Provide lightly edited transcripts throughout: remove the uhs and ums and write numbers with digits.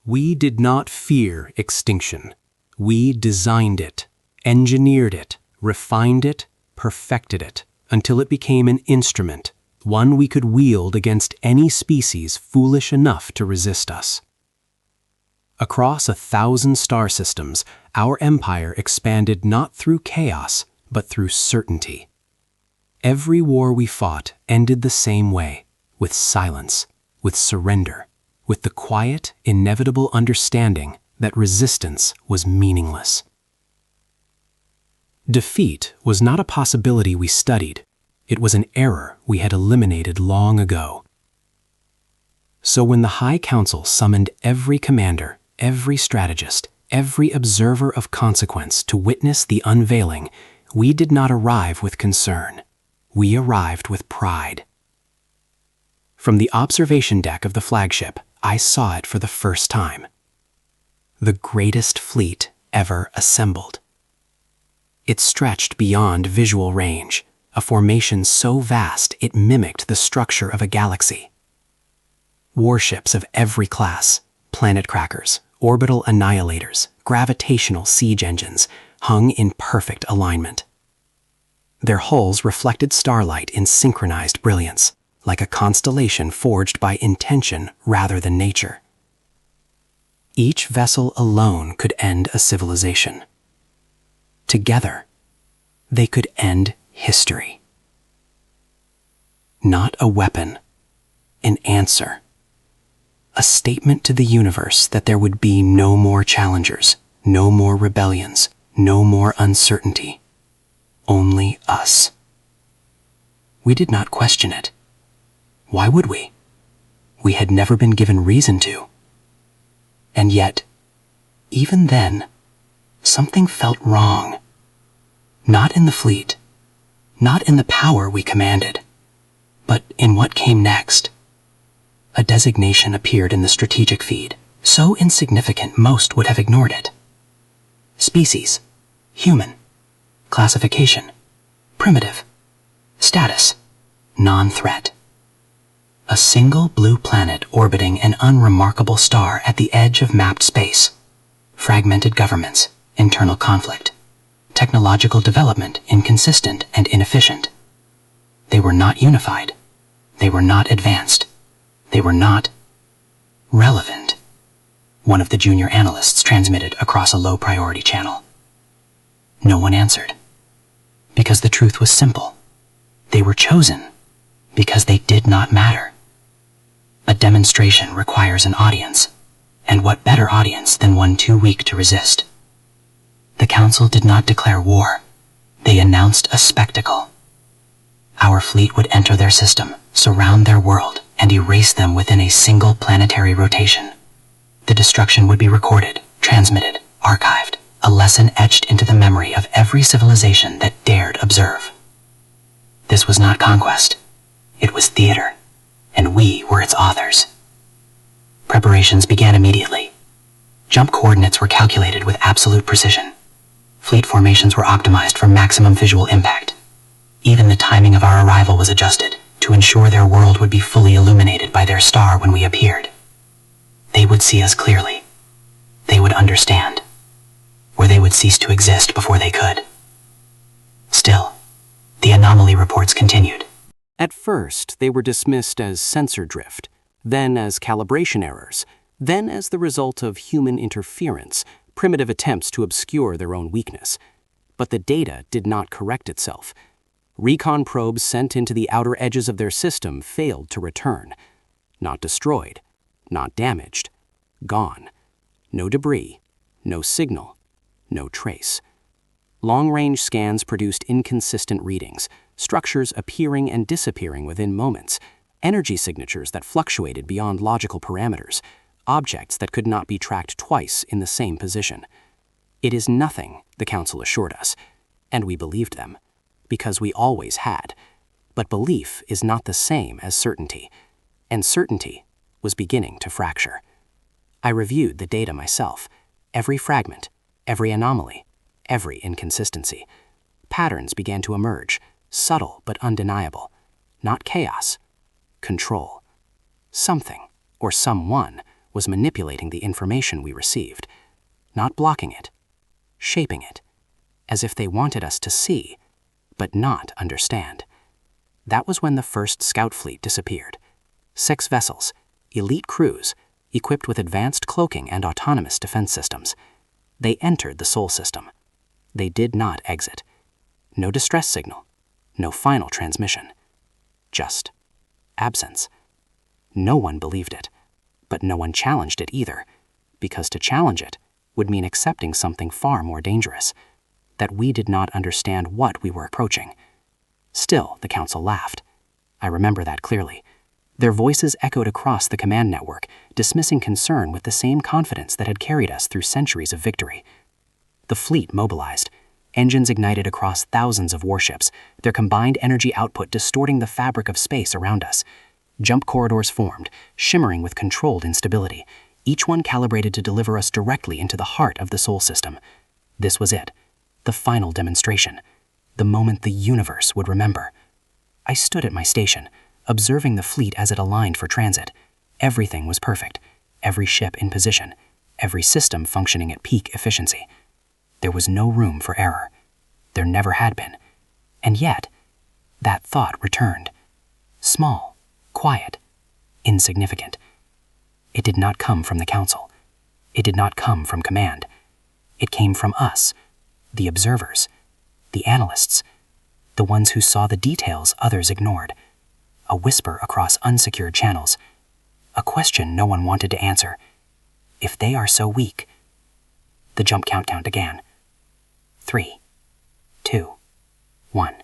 We did not fear extinction. We designed it, engineered it, refined it, perfected it, until it became an instrument, one we could wield against any species foolish enough to resist us. Across 1,000 star systems, our empire expanded not through chaos, but through certainty. Every war we fought ended the same way, with silence, with surrender, with the quiet, inevitable understanding that resistance was meaningless. Defeat was not a possibility we studied. It was an error we had eliminated long ago. So when the High Council summoned every commander, every strategist, every observer of consequence to witness the unveiling, we did not arrive with concern. We arrived with pride. From the observation deck of the flagship, I saw it for the first time. The greatest fleet ever assembled. It stretched beyond visual range, a formation so vast it mimicked the structure of a galaxy. Warships of every class, planet crackers, orbital annihilators, gravitational siege engines, hung in perfect alignment. Their hulls reflected starlight in synchronized brilliance, like a constellation forged by intention rather than nature. Each vessel alone could end a civilization. Together, they could end history. Not a weapon, an answer. A statement to the universe that there would be no more challengers, no more rebellions, no more uncertainty. Only us. We did not question it. Why would we? We had never been given reason to. And yet, even then, something felt wrong. Not in the fleet, not in the power we commanded, but in what came next. A designation appeared in the strategic feed, so insignificant most would have ignored it. Species, human, classification, primitive, status, non-threat. A single blue planet orbiting an unremarkable star at the edge of mapped space. Fragmented governments, internal conflict, technological development inconsistent and inefficient. They were not unified. They were not advanced. They were not relevant. One of the junior analysts transmitted across a low-priority channel. No one answered. Because the truth was simple. They were chosen because they did not matter. A demonstration requires an audience, and what better audience than one too weak to resist? The Council did not declare war. They announced a spectacle. Our fleet would enter their system, surround their world, and erase them within a single planetary rotation. The destruction would be recorded, transmitted, archived, a lesson etched into the memory of every civilization that dared observe. This was not conquest. It was theater, and we were its authors. Preparations began immediately. Jump coordinates were calculated with absolute precision. Fleet formations were optimized for maximum visual impact. Even the timing of our arrival was adjusted to ensure their world would be fully illuminated by their star when we appeared. They would see us clearly. They would understand. Or they would cease to exist before they could. Still, the anomaly reports continued. At first, they were dismissed as sensor drift, then as calibration errors, then as the result of human interference, primitive attempts to obscure their own weakness. But the data did not correct itself. Recon probes sent into the outer edges of their system failed to return. Not destroyed, not damaged, gone. No debris, no signal, no trace. Long-range scans produced inconsistent readings, structures appearing and disappearing within moments, energy signatures that fluctuated beyond logical parameters, objects that could not be tracked twice in the same position. It is nothing, the Council assured us, and we believed them, because we always had. But belief is not the same as certainty, and certainty was beginning to fracture. I reviewed the data myself, every fragment, every anomaly, every inconsistency. Patterns began to emerge, subtle but undeniable. Not chaos, control. Something, or someone, was manipulating the information we received, not blocking it, shaping it, as if they wanted us to see, but not understand. That was when the first scout fleet disappeared. 6 vessels, elite crews, equipped with advanced cloaking and autonomous defense systems. They entered the Sol system. They did not exit. No distress signal, no final transmission. Just absence. No one believed it, but no one challenged it either, because to challenge it would mean accepting something far more dangerous, that we did not understand what we were approaching. Still, the council laughed. I remember that clearly. Their voices echoed across the command network, dismissing concern with the same confidence that had carried us through centuries of victory. The fleet mobilized. Engines ignited across thousands of warships, their combined energy output distorting the fabric of space around us. Jump corridors formed, shimmering with controlled instability, each one calibrated to deliver us directly into the heart of the Sol system. This was it, the final demonstration, the moment the universe would remember. I stood at my station, observing the fleet as it aligned for transit. Everything was perfect, every ship in position, every system functioning at peak efficiency. There was no room for error. There never had been. And yet, that thought returned. Small, quiet, insignificant. It did not come from the council. It did not come from command. It came from us, the observers, the analysts, the ones who saw the details others ignored. A whisper across unsecured channels. A question no one wanted to answer. If they are so weak. The jump countdown began. 3, 2, 1.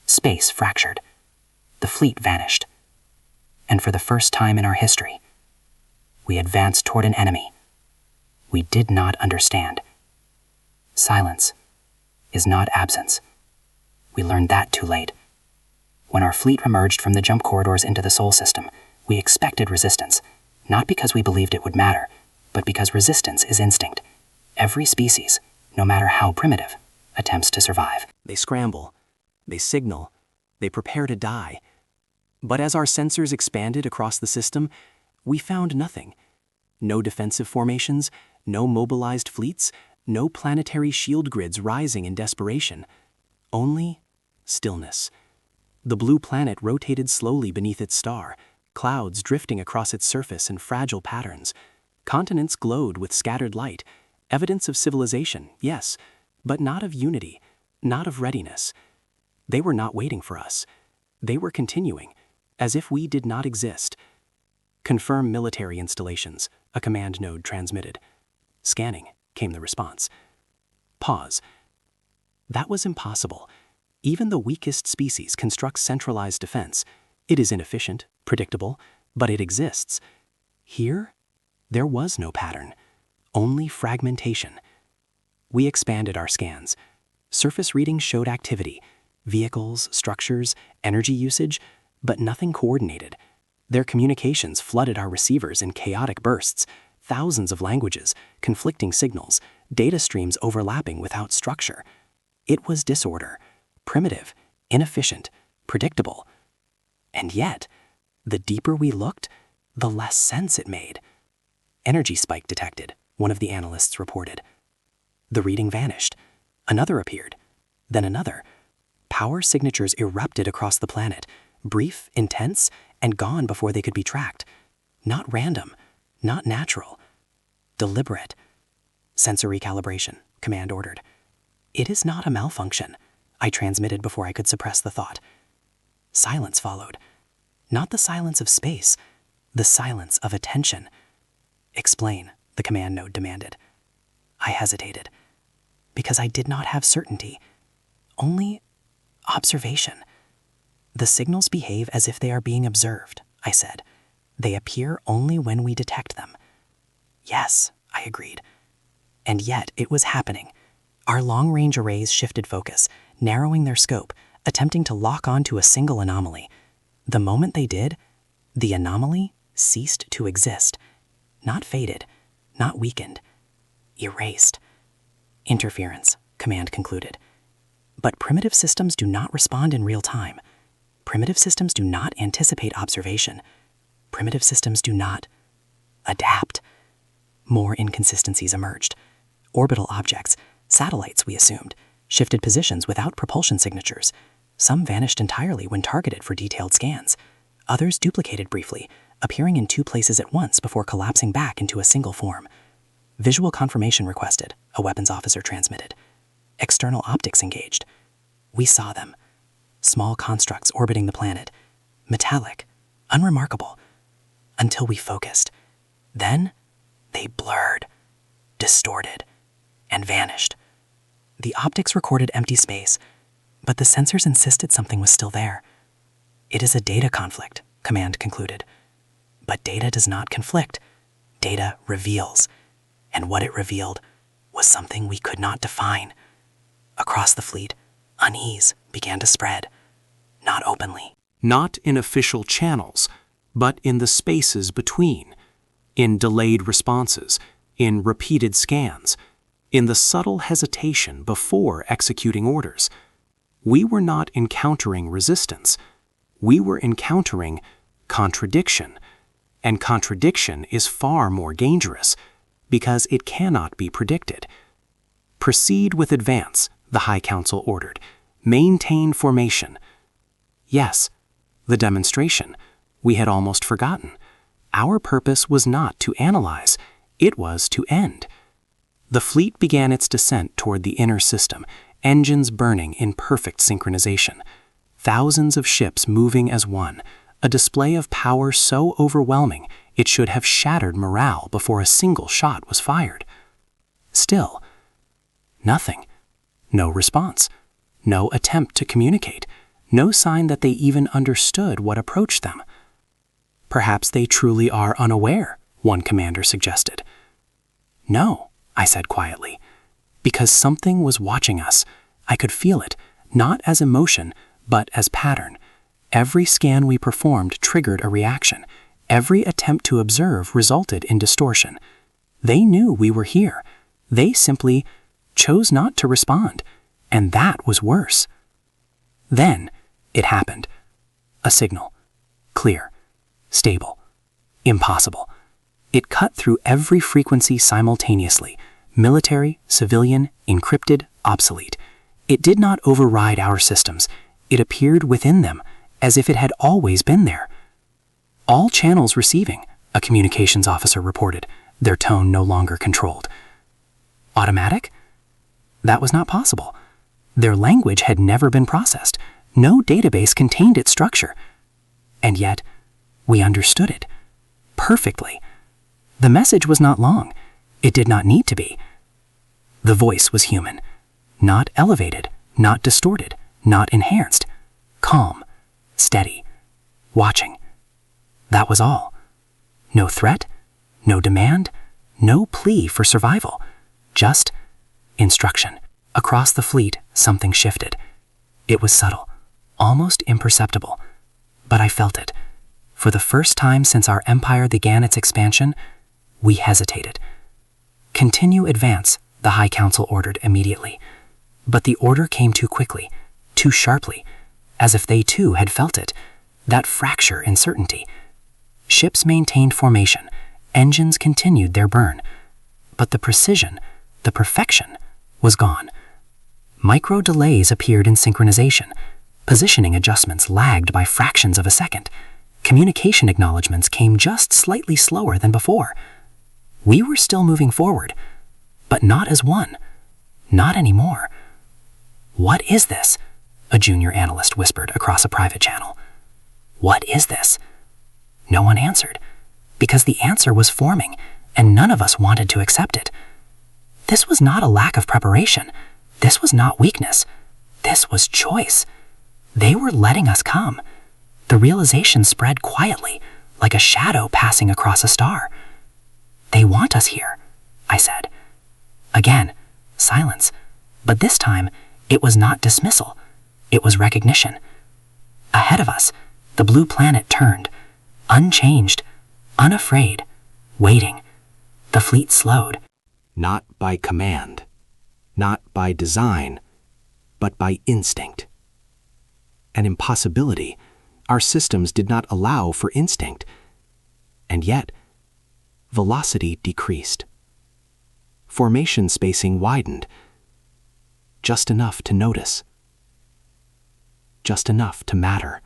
Space fractured. The fleet vanished. And for the first time in our history, we advanced toward an enemy we did not understand. Silence is not absence. We learned that too late. When our fleet emerged from the jump corridors into the Sol system, we expected resistance, not because we believed it would matter, but because resistance is instinct. Every species, no matter how primitive, attempts to survive. They scramble, they signal, they prepare to die. But as our sensors expanded across the system, we found nothing. No defensive formations, no mobilized fleets, no planetary shield grids rising in desperation. Only stillness. The blue planet rotated slowly beneath its star, clouds drifting across its surface in fragile patterns. Continents glowed with scattered light, evidence of civilization, yes, but not of unity, not of readiness. They were not waiting for us. They were continuing, as if we did not exist. Confirm military installations, a command node transmitted. Scanning, came the response. Pause. That was impossible. Even the weakest species constructs centralized defense. It is inefficient, predictable, but it exists. Here, there was no pattern, only fragmentation. We expanded our scans. Surface readings showed activity, vehicles, structures, energy usage, but nothing coordinated. Their communications flooded our receivers in chaotic bursts, thousands of languages, conflicting signals, data streams overlapping without structure. It was disorder, primitive, inefficient, predictable. And yet, the deeper we looked, the less sense it made. Energy spike detected, one of the analysts reported. The reading vanished. Another appeared. Then another. Power signatures erupted across the planet, brief, intense, and gone before they could be tracked. Not random, not natural. Deliberate. Sensor recalibration, command ordered. It is not a malfunction, I transmitted before I could suppress the thought. Silence followed. Not the silence of space, the silence of attention. Explain, the command node demanded. I hesitated, because I did not have certainty, only observation. The signals behave as if they are being observed, I said. They appear only when we detect them. Yes, I agreed. And yet it was happening. Our long-range arrays shifted focus, narrowing their scope, attempting to lock onto a single anomaly. The moment they did, the anomaly ceased to exist. Not faded, not weakened, erased. Interference, command concluded. But primitive systems do not respond in real time. Primitive systems do not anticipate observation. Primitive systems do not. adapt. More inconsistencies emerged. Orbital objects, satellites we assumed, shifted positions without propulsion signatures. Some vanished entirely when targeted for detailed scans. Others duplicated briefly, appearing in two places at once before collapsing back into a single form. Visual confirmation requested, a weapons officer transmitted. External optics engaged. We saw them. Small constructs orbiting the planet. Metallic, unremarkable, until we focused. Then, they blurred, distorted, and vanished. The optics recorded empty space, but the sensors insisted something was still there. It is a data conflict, Command concluded. But data does not conflict. Data reveals. And what it revealed was something we could not define. Across the fleet, unease began to spread. Not openly. Not in official channels, but in the spaces between, in delayed responses, in repeated scans, in the subtle hesitation before executing orders. We were not encountering resistance. We were encountering contradiction, and contradiction is far more dangerous because it cannot be predicted. Proceed with advance, the High Council ordered. Maintain formation. Yes, the demonstration. We had almost forgotten. Our purpose was not to analyze, it was to end. The fleet began its descent toward the inner system, engines burning in perfect synchronization. Thousands of ships moving as one, a display of power so overwhelming it should have shattered morale before a single shot was fired. Still, nothing. No response. No attempt to communicate. No sign that they even understood what approached them. Perhaps they truly are unaware, one commander suggested. No, I said quietly, because something was watching us. I could feel it, not as emotion, but as pattern. Every scan we performed triggered a reaction. Every attempt to observe resulted in distortion. They knew we were here. They simply chose not to respond, and that was worse. Then it happened. A signal. Clear. Stable. Impossible. It cut through every frequency simultaneously. Military, civilian, encrypted, obsolete. It did not override our systems. It appeared within them, as if it had always been there. All channels receiving, a communications officer reported, their tone no longer controlled. Automatic? That was not possible. Their language had never been processed. No database contained its structure. And yet, we understood it. Perfectly. The message was not long. It did not need to be. The voice was human. Not elevated, not distorted, not enhanced. Calm, steady, watching. That was all. No threat, no demand, no plea for survival. Just instruction. Across the fleet, something shifted. It was subtle, almost imperceptible, but I felt it. For the first time since our empire began its expansion, we hesitated. Continue advance, the High Council ordered immediately. But the order came too quickly, too sharply, as if they too had felt it, that fracture in certainty. Ships maintained formation, engines continued their burn, but the precision, the perfection, was gone. Micro delays appeared in synchronization. Positioning adjustments lagged by fractions of a second. Communication acknowledgments came just slightly slower than before. We were still moving forward, but not as one. Not anymore. What is this? A junior analyst whispered across a private channel. What is this? No one answered, because the answer was forming, and none of us wanted to accept it. This was not a lack of preparation. This was not weakness. This was choice. They were letting us come. The realization spread quietly, like a shadow passing across a star. They want us here, I said. Again, silence. But this time, it was not dismissal. It was recognition. Ahead of us, the blue planet turned, unchanged, unafraid, waiting. The fleet slowed. Not by command, not by design, but by instinct. An impossibility. Our systems did not allow for instinct. And yet, velocity decreased. Formation spacing widened, just enough to notice, just enough to matter.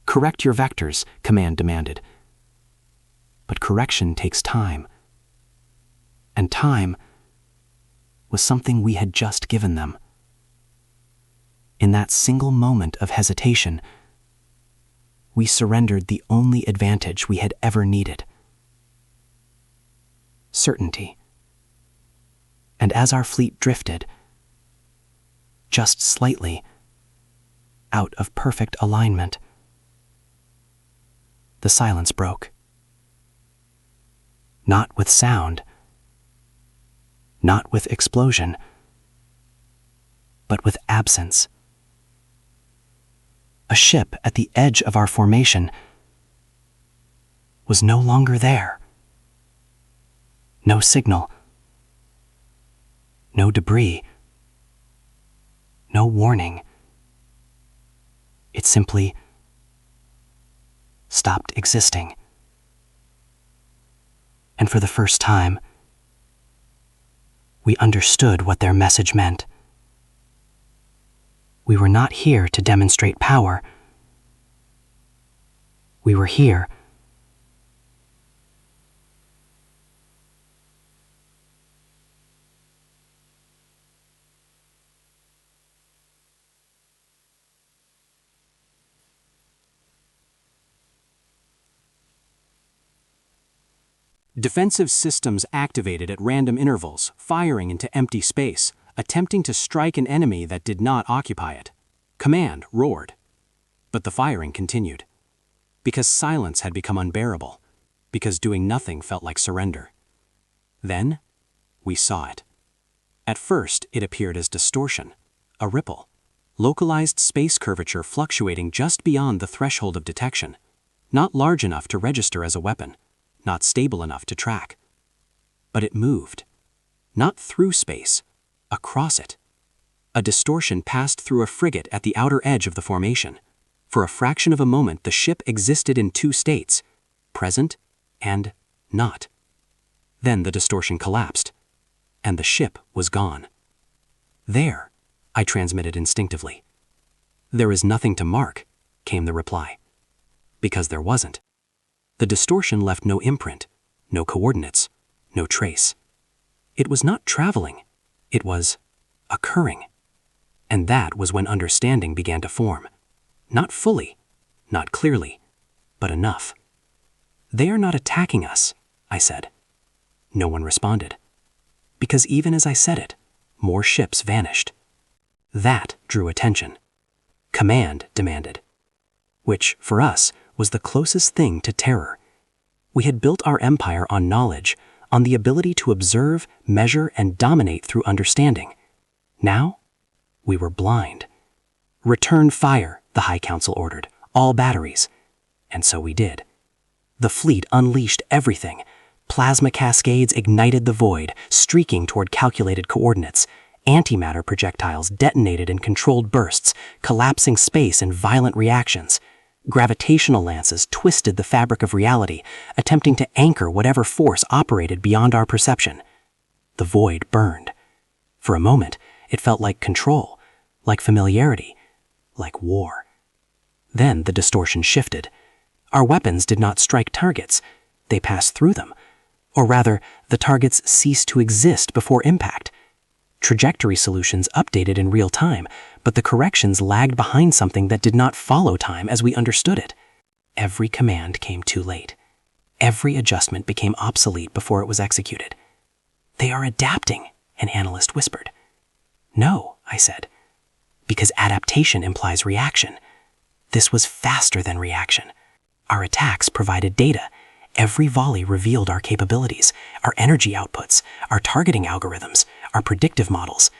Correct your vectors, Command demanded. But correction takes time. And time was something we had just given them. In that single moment of hesitation, we surrendered the only advantage we had ever needed: certainty. And as our fleet drifted, just slightly, out of perfect alignment, the silence broke. Not with sound, not with explosion, but with absence. A ship at the edge of our formation was no longer there. No signal, no debris, no warning. It simply stopped existing. And for the first time, we understood what their message meant. We were not here to demonstrate power. We were here Defensive systems activated at random intervals, firing into empty space, attempting to strike an enemy that did not occupy it. Command roared. But the firing continued. Because silence had become unbearable. Because doing nothing felt like surrender. Then, we saw it. At first, it appeared as distortion, a ripple, localized space curvature fluctuating just beyond the threshold of detection, not large enough to register as a weapon, not stable enough to track. But it moved. Not through space, across it. A distortion passed through a frigate at the outer edge of the formation. For a fraction of a moment, the ship existed in two states, present and not. Then the distortion collapsed, and the ship was gone. There, I transmitted instinctively. There is nothing to mark, came the reply. Because there wasn't. The distortion left no imprint, no coordinates, no trace. It was not traveling, it was occurring. And that was when understanding began to form. Not fully, not clearly, but enough. They are not attacking us, I said. No one responded. Because even as I said it, more ships vanished. That drew attention. Command demanded. Which, for us, was the closest thing to terror. We had built our empire on knowledge, on the ability to observe, measure, and dominate through understanding. Now, we were blind. Return fire, the High Council ordered, all batteries. And so we did. The fleet unleashed everything. Plasma cascades ignited the void, streaking toward calculated coordinates. Antimatter projectiles detonated in controlled bursts, collapsing space in violent reactions. Gravitational lances twisted the fabric of reality, attempting to anchor whatever force operated beyond our perception. The void burned. For a moment, it felt like control, like familiarity, like war. Then the distortion shifted. Our weapons did not strike targets, they passed through them. Or rather, the targets ceased to exist before impact. Trajectory solutions updated in real time, but the corrections lagged behind something that did not follow time as we understood it. Every command came too late. Every adjustment became obsolete before it was executed. They are adapting, an analyst whispered. No, I said, because adaptation implies reaction. This was faster than reaction. Our attacks provided data. Every volley revealed our capabilities, our energy outputs, our targeting algorithms, our predictive models,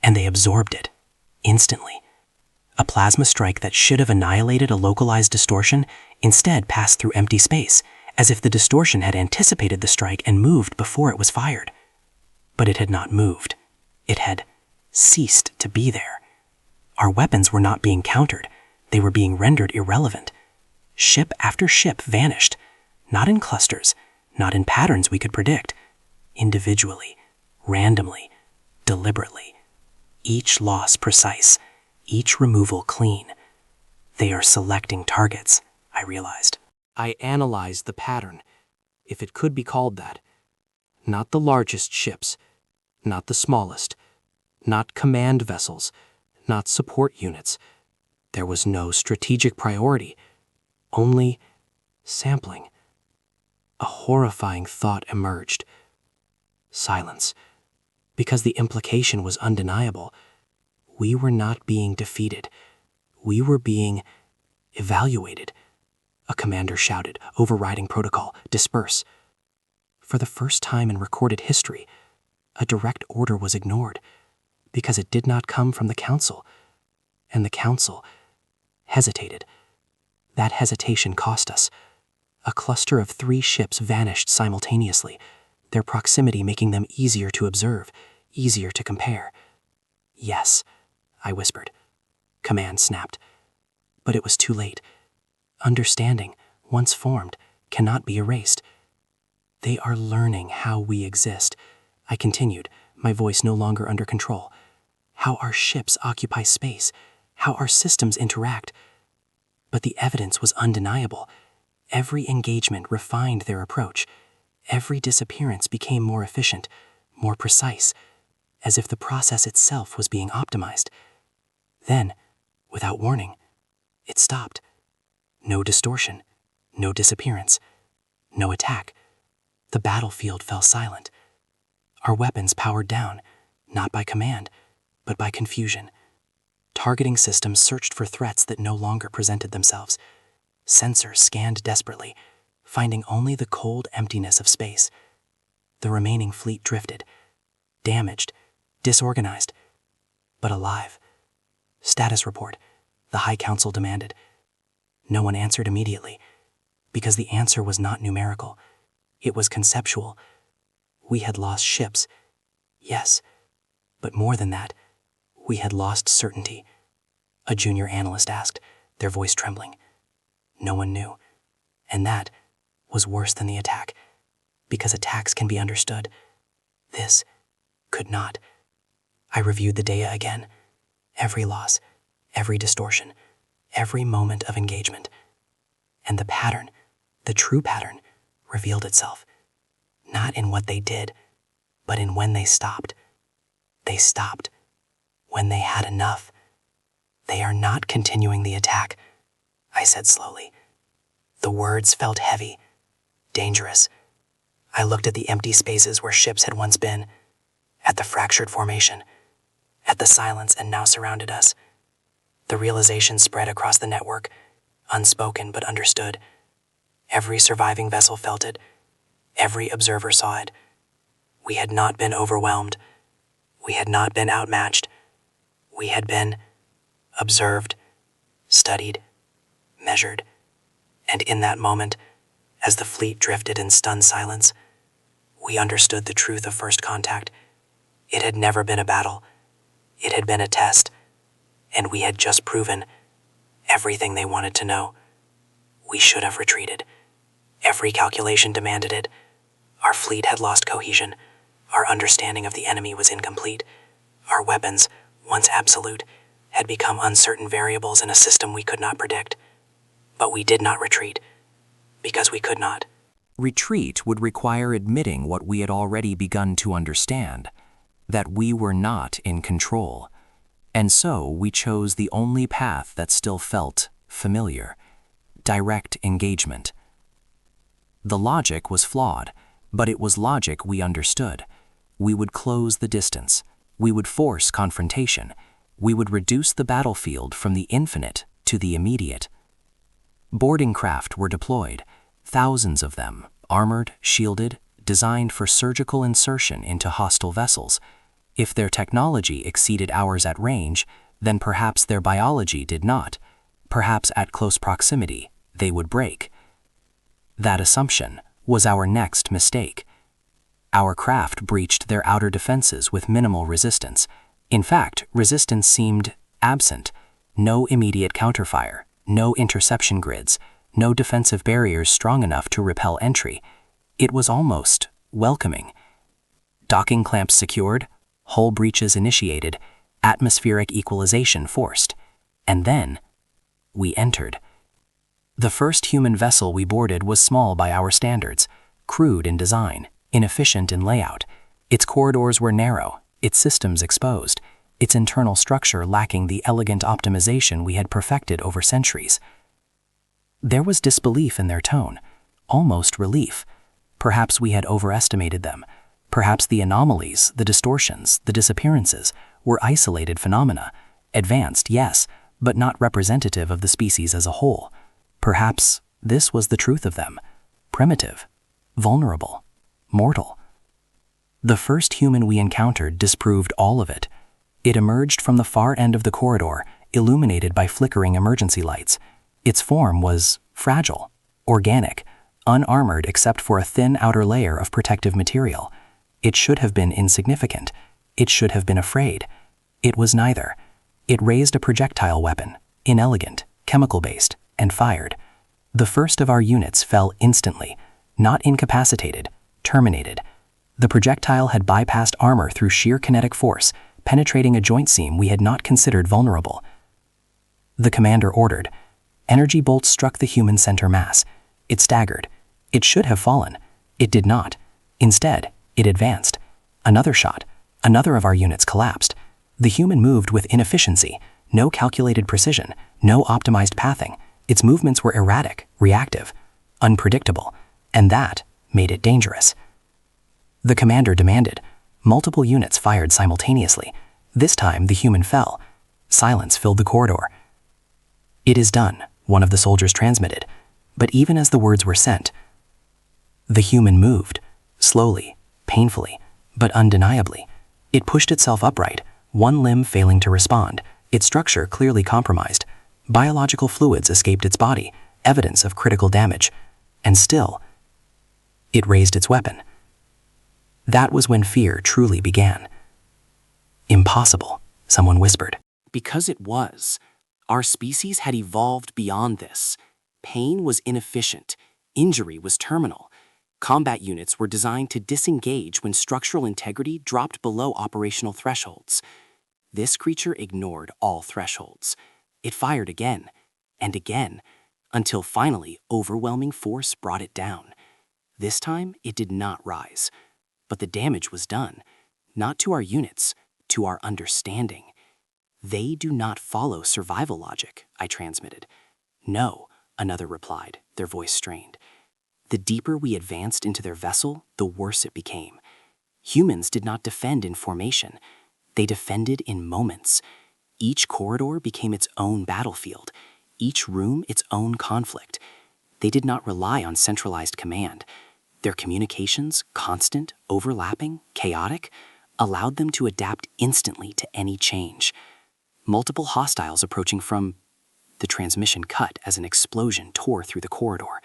and they absorbed it, instantly. A plasma strike that should have annihilated a localized distortion instead passed through empty space, as if the distortion had anticipated the strike and moved before it was fired. But it had not moved. It had ceased to be there. Our weapons were not being countered. They were being rendered irrelevant. Ship after ship vanished, not in clusters, not in patterns we could predict. Individually, randomly, deliberately. Each loss precise, each removal clean. They are selecting targets, I realized. I analyzed the pattern, if it could be called that. Not the largest ships, not the smallest, not command vessels, not support units. There was no strategic priority, only sampling. A horrifying thought emerged. Silence. Because the implication was undeniable. We were not being defeated. We were being evaluated. A commander shouted, overriding protocol, disperse. For the first time in recorded history, a direct order was ignored because it did not come from the council, and the council hesitated. That hesitation cost us. A cluster of 3 ships vanished simultaneously, their proximity making them easier to observe, easier to compare. Yes, I whispered. Command snapped. But it was too late. Understanding, once formed, cannot be erased. They are learning how we exist, I continued, my voice no longer under control. How our ships occupy space, how our systems interact. But the evidence was undeniable. Every engagement refined their approach. Every disappearance became more efficient, more precise, as if the process itself was being optimized. Then, without warning, it stopped. No distortion, no disappearance, no attack. The battlefield fell silent. Our weapons powered down, not by command, but by confusion. Targeting systems searched for threats that no longer presented themselves. Sensors scanned desperately, finding only the cold emptiness of space. The remaining fleet drifted, damaged, disorganized, but alive. Status report, the High Council demanded. No one answered immediately, because the answer was not numerical. It was conceptual. We had lost ships, yes, but more than that, we had lost certainty. A junior analyst asked, their voice trembling. No one knew, and that was worse than the attack, because attacks can be understood. This could not. I reviewed the data again. Every loss, every distortion, every moment of engagement. And the pattern, the true pattern, revealed itself. Not in what they did, but in when they stopped. They stopped when they had enough. They are not continuing the attack, I said slowly. The words felt heavy, dangerous. I looked at the empty spaces where ships had once been, at the fractured formation, at the silence and now surrounded us. The realization spread across the network, unspoken but understood. Every surviving vessel felt it. Every observer saw it. We had not been overwhelmed. We had not been outmatched. We had been observed, studied, measured. And in that moment, as the fleet drifted in stunned silence, we understood the truth of first contact. It had never been a battle. It had been a test. And we had just proven everything they wanted to know. We should have retreated. Every calculation demanded it. Our fleet had lost cohesion. Our understanding of the enemy was incomplete. Our weapons, once absolute, had become uncertain variables in a system we could not predict. But we did not retreat, because we could not. Retreat would require admitting what we had already begun to understand, that we were not in control. And so we chose the only path that still felt familiar: direct engagement. The logic was flawed, but it was logic we understood. We would close the distance. We would force confrontation. We would reduce the battlefield from the infinite to the immediate. Boarding craft were deployed, thousands of them, armored, shielded, designed for surgical insertion into hostile vessels. If their technology exceeded ours at range, then perhaps their biology did not. Perhaps at close proximity, they would break. That assumption was our next mistake. Our craft breached their outer defenses with minimal resistance. In fact, resistance seemed absent. No immediate counterfire, no interception grids, no defensive barriers strong enough to repel entry. It was almost welcoming. Docking clamps secured, hull breaches initiated, atmospheric equalization forced. And then, we entered. The first human vessel we boarded was small by our standards, crude in design, inefficient in layout. Its corridors were narrow, its systems exposed, its internal structure lacking the elegant optimization we had perfected over centuries. There was disbelief in their tone, almost relief. Perhaps we had overestimated them. Perhaps the anomalies, the distortions, the disappearances were isolated phenomena, advanced, yes, but not representative of the species as a whole. Perhaps this was the truth of them: primitive, vulnerable, mortal. The first human we encountered disproved all of it. It emerged from the far end of the corridor, illuminated by flickering emergency lights. Its form was fragile, organic, unarmored except for a thin outer layer of protective material. It should have been insignificant. It should have been afraid. It was neither. It raised a projectile weapon, inelegant, chemical-based, and fired. The first of our units fell instantly, not incapacitated, terminated. The projectile had bypassed armor through sheer kinetic force, penetrating a joint seam we had not considered vulnerable. The commander ordered. Energy bolts struck the human center mass. It staggered. It should have fallen. It did not. Instead, it advanced. Another shot. Another of our units collapsed. The human moved with inefficiency, no calculated precision, no optimized pathing. Its movements were erratic, reactive, unpredictable, and that made it dangerous. The commander demanded. Multiple units fired simultaneously. This time, the human fell. Silence filled the corridor. "It is done," one of the soldiers transmitted. But even as the words were sent, the human moved, slowly, painfully, but undeniably. It pushed itself upright, one limb failing to respond, its structure clearly compromised. Biological fluids escaped its body, evidence of critical damage. And still, it raised its weapon. That was when fear truly began. "Impossible," someone whispered. Because it was. Our species had evolved beyond this. Pain was inefficient. Injury was terminal. Combat units were designed to disengage when structural integrity dropped below operational thresholds. This creature ignored all thresholds. It fired again and again, until finally overwhelming force brought it down. This time, it did not rise. But the damage was done, not to our units, to our understanding. "They do not follow survival logic," I transmitted. "No," another replied, their voice strained. The deeper we advanced into their vessel, the worse it became. Humans did not defend in formation. They defended in moments. Each corridor became its own battlefield, each room its own conflict. They did not rely on centralized command. Their communications, constant, overlapping, chaotic, allowed them to adapt instantly to any change. Multiple hostiles approaching from... The transmission cut as an explosion tore through the corridor.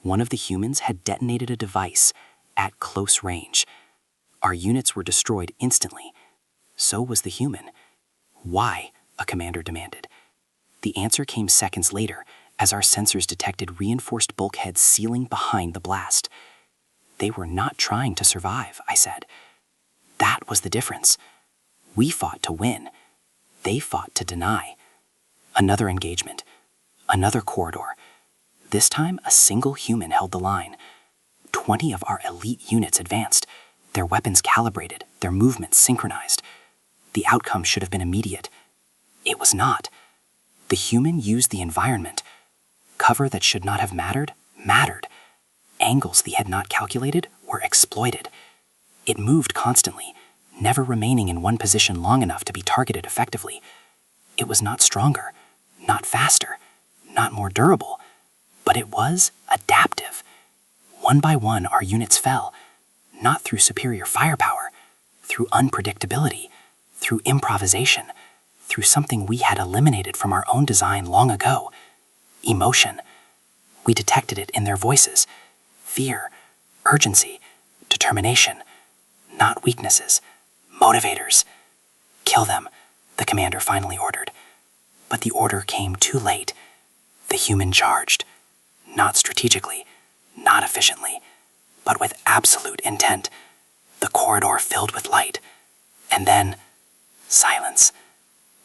One of the humans had detonated a device at close range. Our units were destroyed instantly. So was the human. "Why?" a commander demanded. The answer came seconds later, as our sensors detected reinforced bulkheads sealing behind the blast. "They were not trying to survive," I said. That was the difference. We fought to win. They fought to deny. Another engagement. Another corridor. This time, a single human held the line. 20 of our elite units advanced, their weapons calibrated, their movements synchronized. The outcome should have been immediate. It was not. The human used the environment. Cover that should not have mattered, mattered. Angles they had not calculated were exploited. It moved constantly, never remaining in one position long enough to be targeted effectively. It was not stronger, not faster, not more durable, but it was adaptive. One by one, our units fell, not through superior firepower, through unpredictability, through improvisation, through something we had eliminated from our own design long ago: emotion. We detected it in their voices: fear, urgency, determination, not weaknesses, motivators. "Kill them," the commander finally ordered. But the order came too late. The human charged, not strategically, not efficiently, but with absolute intent. The corridor filled with light. And then, silence.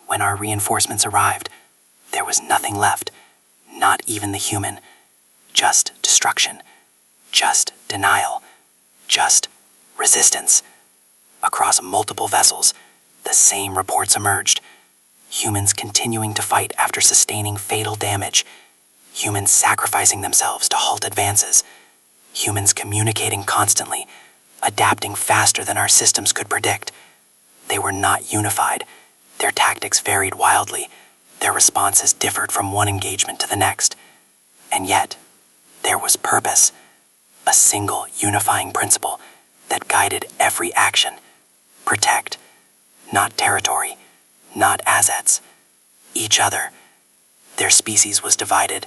When our reinforcements arrived, there was nothing left, not even the human. Just destruction, just denial, just resistance. Across multiple vessels, the same reports emerged. Humans continuing to fight after sustaining fatal damage. Humans sacrificing themselves to halt advances. Humans communicating constantly, adapting faster than our systems could predict. They were not unified. Their tactics varied wildly. Their responses differed from one engagement to the next. And yet, there was purpose, a single unifying principle that guided every action. Protect, not territory, not assets, each other. Their species was divided,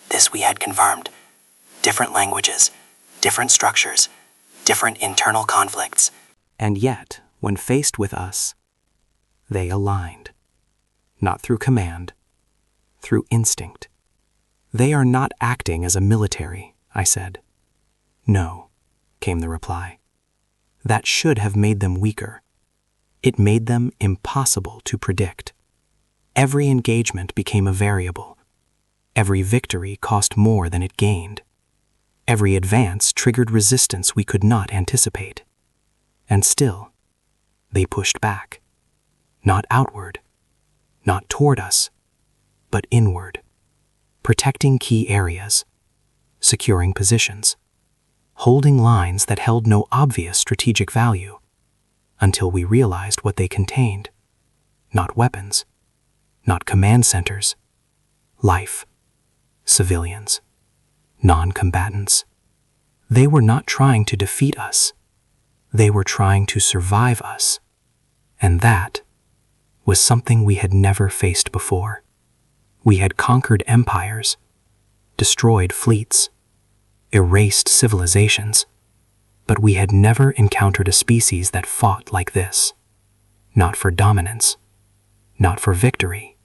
this we had confirmed. Different languages, different structures, different internal conflicts. And yet, when faced with us, they aligned. Not through command, through instinct. They are not acting as a military, I said. No, came the reply. That should have made them weaker. It made them impossible to predict. Every engagement became a variable. Every victory cost more than it gained. Every advance triggered resistance we could not anticipate. And still, they pushed back. Not outward, not toward us, but inward, protecting key areas, securing positions, holding lines that held no obvious strategic value, until we realized what they contained. Not weapons, not command centers, life, civilians, non-combatants. They were not trying to defeat us. They were trying to survive us. And that was something we had never faced before. We had conquered empires, destroyed fleets, erased civilizations, but we had never encountered a species that fought like this. Not for dominance, not for victory,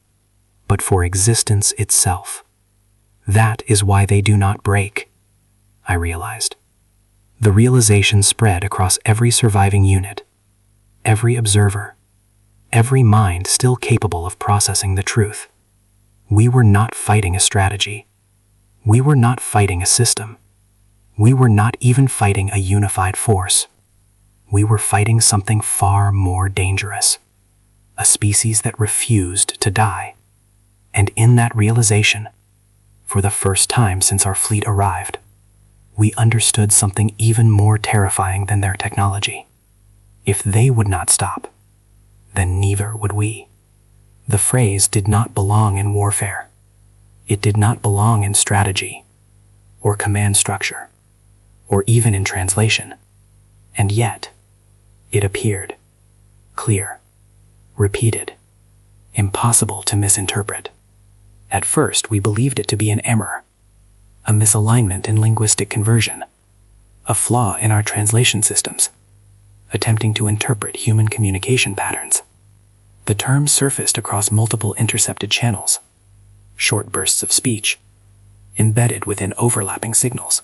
but for existence itself. That is why they do not break, I realized. The realization spread across every surviving unit, every observer, every mind still capable of processing the truth. We were not fighting a strategy. We were not fighting a system. We were not even fighting a unified force. We were fighting something far more dangerous, a species that refused to die. And in that realization, for the first time since our fleet arrived, we understood something even more terrifying than their technology. If they would not stop, then neither would we. The phrase did not belong in warfare. It did not belong in strategy, or command structure, or even in translation. And yet, it appeared, clear, repeated, impossible to misinterpret. At first, we believed it to be an error, a misalignment in linguistic conversion, a flaw in our translation systems, attempting to interpret human communication patterns. The term surfaced across multiple intercepted channels, short bursts of speech, embedded within overlapping signals.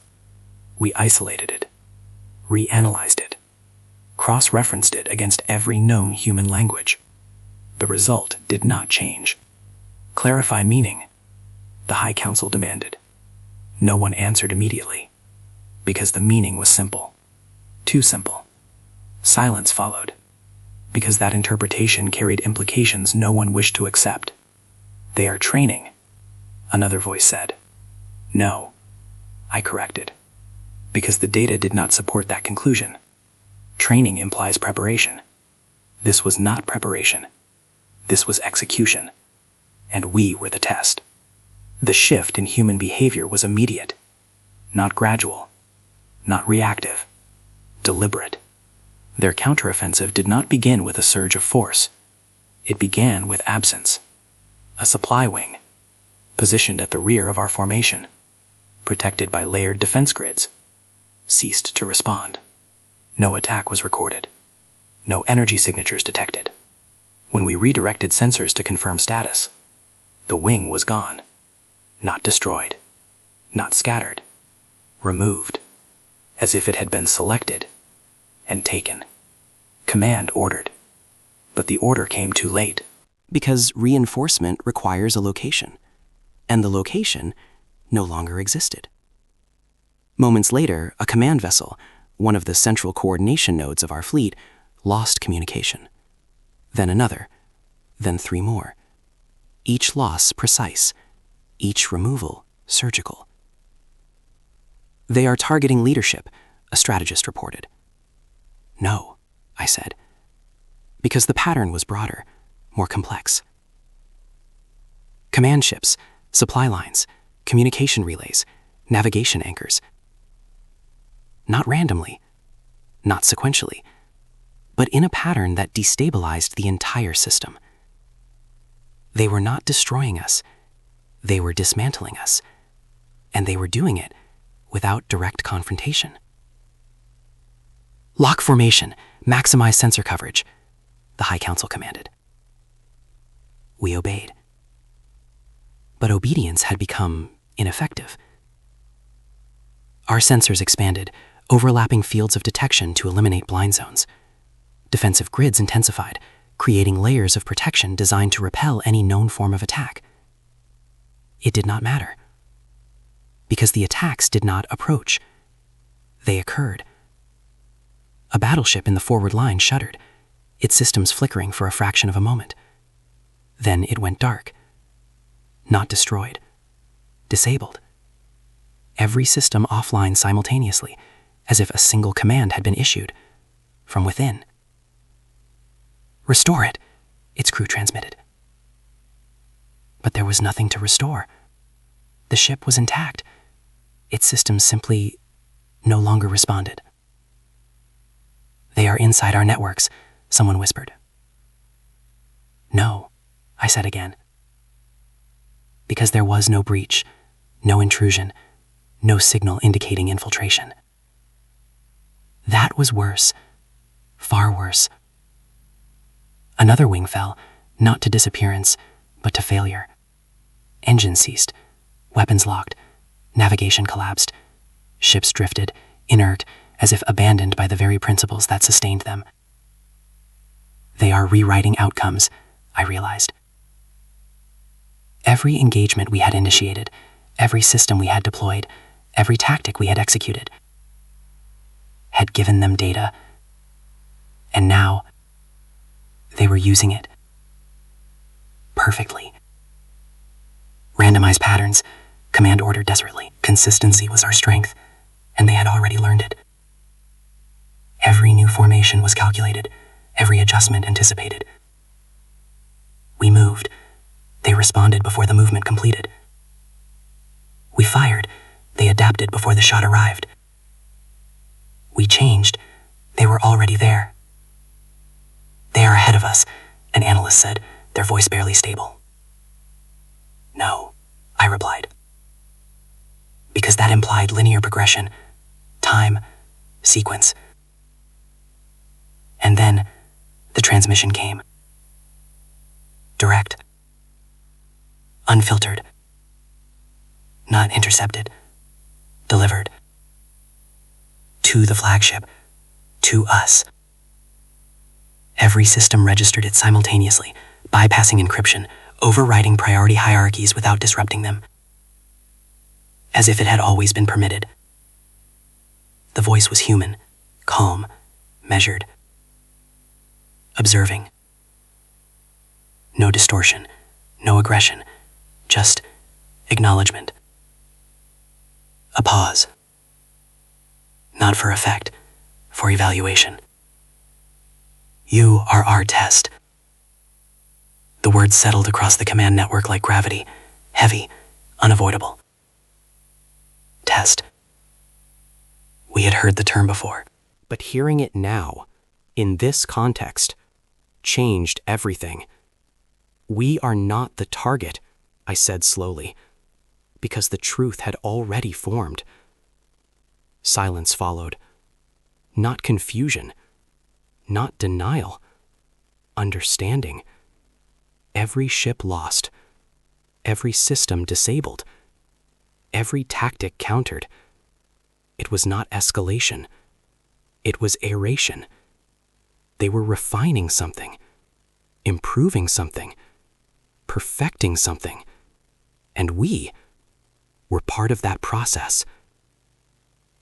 We isolated it, reanalyzed it, cross-referenced it against every known human language. The result did not change. Clarify meaning, the High Council demanded. No one answered immediately, because the meaning was simple. Too simple. Silence followed, because that interpretation carried implications no one wished to accept. They are training, another voice said. No, I corrected, because the data did not support that conclusion. Training implies preparation. This was not preparation. This was execution. And we were the test. The shift in human behavior was immediate, not gradual, not reactive, deliberate. Their counteroffensive did not begin with a surge of force. It began with absence. A supply wing, positioned at the rear of our formation, protected by layered defense grids, ceased to respond. No attack was recorded. No energy signatures detected. When we redirected sensors to confirm status, the wing was gone. Not destroyed. Not scattered. Removed. as if it had been selected and taken. Command ordered. But the order came too late. Because reinforcement requires a location, and the location no longer existed. Moments later, a command vessel, one of the central coordination nodes of our fleet, lost communication. Then another, then 3 more. Each loss precise, each removal surgical. "They are targeting leadership," a strategist reported. "No," I said, because the pattern was broader, more complex. Command ships, supply lines, communication relays, navigation anchors. Not randomly, not sequentially, but in a pattern that destabilized the entire system. They were not destroying us, they were dismantling us, and they were doing it without direct confrontation. "Lock formation, maximize sensor coverage," the High Council commanded. We obeyed. But obedience had become ineffective. Our sensors expanded, overlapping fields of detection to eliminate blind zones. Defensive grids intensified, creating layers of protection designed to repel any known form of attack. It did not matter, because the attacks did not approach. They occurred. A battleship in the forward line shuddered, its systems flickering for a fraction of a moment. Then it went dark. Not destroyed. Disabled. Every system offline simultaneously, as if a single command had been issued from within. "Restore it," its crew transmitted. But there was nothing to restore. The ship was intact. Its systems simply no longer responded. "They are inside our networks," someone whispered. "No," I said again. Because there was no breach, no intrusion, no signal indicating infiltration. That was worse, far worse. Another wing fell, not to disappearance, but to failure. Engines ceased, weapons locked, navigation collapsed, ships drifted, inert, as if abandoned by the very principles that sustained them. They are rewriting outcomes, I realized. Every engagement we had initiated, every system we had deployed, every tactic we had executed, had given them data, and now they were using it perfectly. Randomized patterns, command ordered desperately. Consistency was our strength, and they had already learned it. Every new formation was calculated, every adjustment anticipated. We moved. They responded before the movement completed. We fired. They adapted before the shot arrived. We changed. They were already there. "They are ahead of us," an analyst said, their voice barely stable. "No," I replied. Because that implied linear progression, time, sequence. And then the transmission came. Direct. Unfiltered. Not intercepted. Delivered. To the flagship. To us. Every system registered it simultaneously, bypassing encryption, overriding priority hierarchies without disrupting them. As if it had always been permitted. The voice was human, calm, measured. Observing. No distortion, no aggression, just acknowledgement. A pause. Not for effect, for evaluation. "You are our test." The words settled across the command network like gravity, heavy, unavoidable. Test. We had heard the term before, but hearing it now, in this context, changed everything. "We are not the target," I said slowly, because the truth had already formed. Silence followed. Not confusion, not denial, understanding. Every ship lost, every system disabled, every tactic countered. It was not escalation. It was aeration. They were refining something, improving something, perfecting something, and we were part of that process.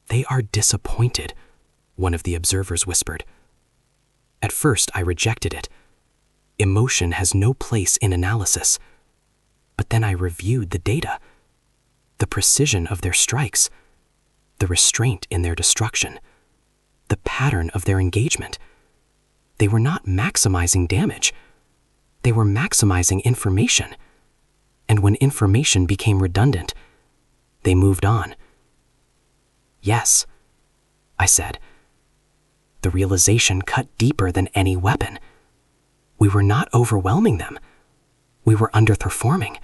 "They are disappointed," one of the observers whispered. At first, I rejected it. Emotion has no place in analysis. But then I reviewed the data, the precision of their strikes, the restraint in their destruction, the pattern of their engagement. They were not maximizing damage. They were maximizing information. And when information became redundant, they moved on. "Yes," I said. The realization cut deeper than any weapon. We were not overwhelming them. We were underperforming.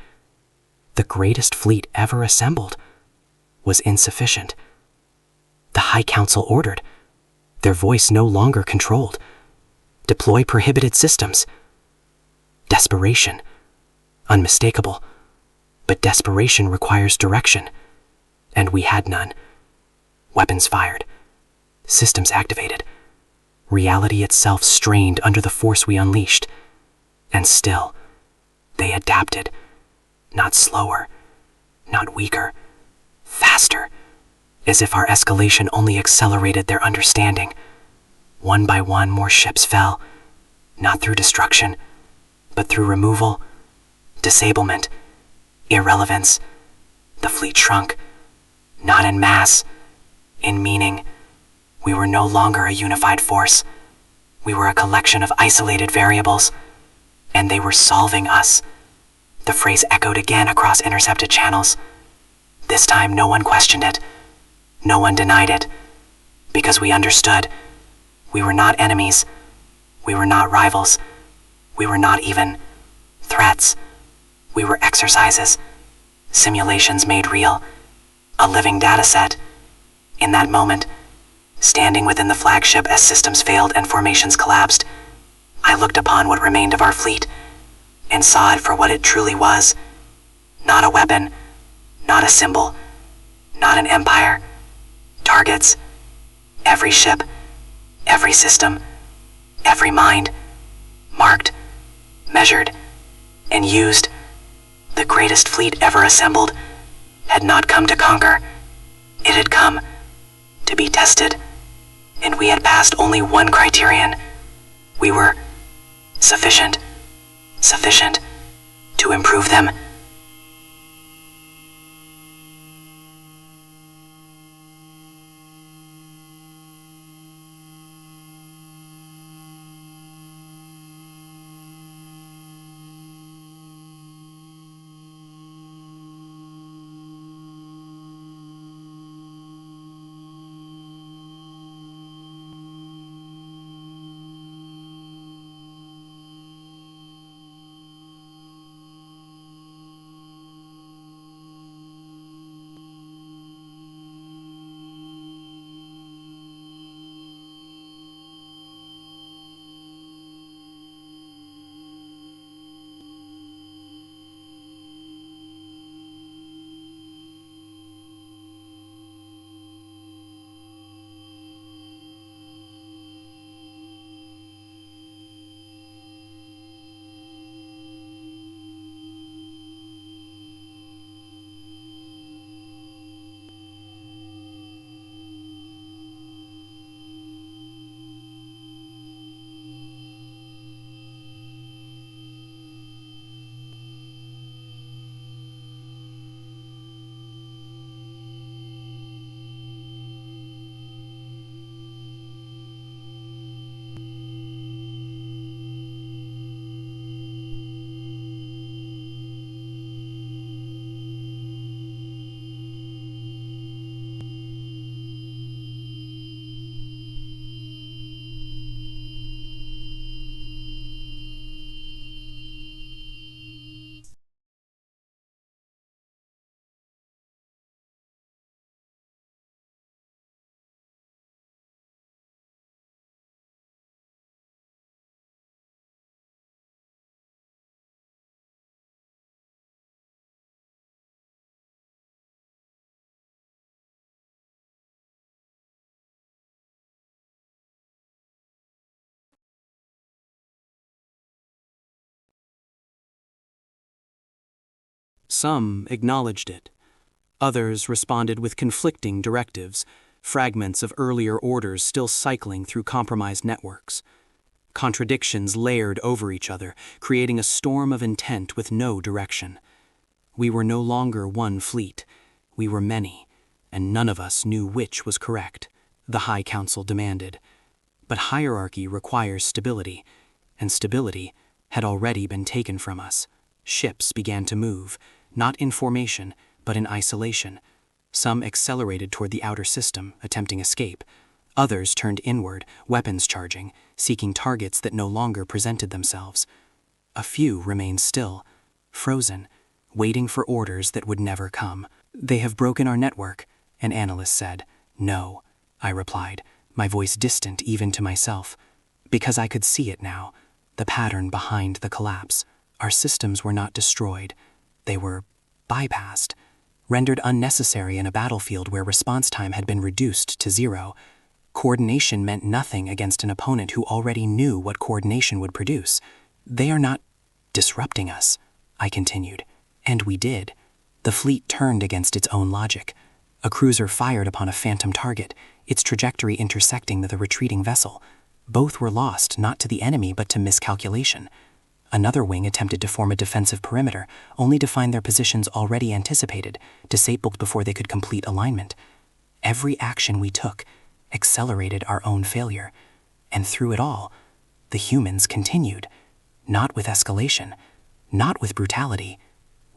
The greatest fleet ever assembled was insufficient. The High Council ordered, their voice no longer controlled, "Deploy prohibited systems." Desperation. Unmistakable. But desperation requires direction. And we had none. Weapons fired. Systems activated. Reality itself strained under the force we unleashed. And still, they adapted. Not slower, not weaker, faster, as if our escalation only accelerated their understanding. One by one, more ships fell, not through destruction, but through removal, disablement, irrelevance. The fleet shrunk, not in mass, in meaning. We were no longer a unified force. We were a collection of isolated variables, and they were solving us. The phrase echoed again across intercepted channels. This time, no one questioned it. No one denied it. Because we understood. We were not enemies. We were not rivals. We were not even threats. We were exercises. Simulations made real. A living data set. In that moment, standing within the flagship as systems failed and formations collapsed, I looked upon what remained of our fleet and saw it for what it truly was. Not a weapon, not a symbol, not an empire. Targets. Every ship, every system, every mind. Marked, measured, and used. The greatest fleet ever assembled had not come to conquer. It had come to be tested. And we had passed only one criterion. We were sufficient to improve them. Some acknowledged it. Others responded with conflicting directives, fragments of earlier orders still cycling through compromised networks. Contradictions layered over each other, creating a storm of intent with no direction. We were no longer one fleet. We were many, and none of us knew which was correct, the High Council demanded. But hierarchy requires stability, and stability had already been taken from us. Ships began to move, not in formation, but in isolation. Some accelerated toward the outer system, attempting escape. Others turned inward, weapons charging, seeking targets that no longer presented themselves. A few remained still, frozen, waiting for orders that would never come. "They have broken our network," an analyst said. "No," I replied, my voice distant even to myself, because I could see it now, the pattern behind the collapse. Our systems were not destroyed. They were bypassed, rendered unnecessary in a battlefield where response time had been reduced to 0. Coordination meant nothing against an opponent who already knew what coordination would produce. "They are not disrupting us," I continued. And we did. The fleet turned against its own logic. A cruiser fired upon a phantom target, its trajectory intersecting the retreating vessel. Both were lost, not to the enemy but to miscalculation. Another wing attempted to form a defensive perimeter, only to find their positions already anticipated, disabled before they could complete alignment. Every action we took accelerated our own failure, and through it all, the humans continued, not with escalation, not with brutality,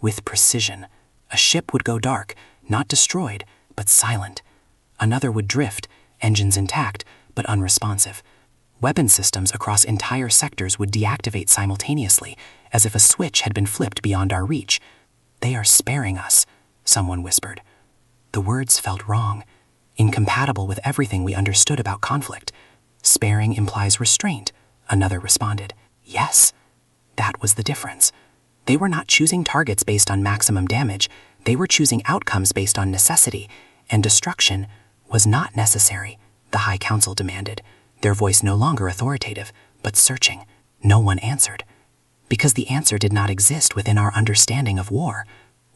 with precision. A ship would go dark, not destroyed, but silent. Another would drift, engines intact, but unresponsive. Weapon systems across entire sectors would deactivate simultaneously, as if a switch had been flipped beyond our reach. "They are sparing us," someone whispered. The words felt wrong, incompatible with everything we understood about conflict. "Sparing implies restraint," another responded. Yes, that was the difference. They were not choosing targets based on maximum damage. They were choosing outcomes based on necessity, and destruction was not necessary, the High Council demanded, their voice no longer authoritative, but searching. No one answered, because the answer did not exist within our understanding of war.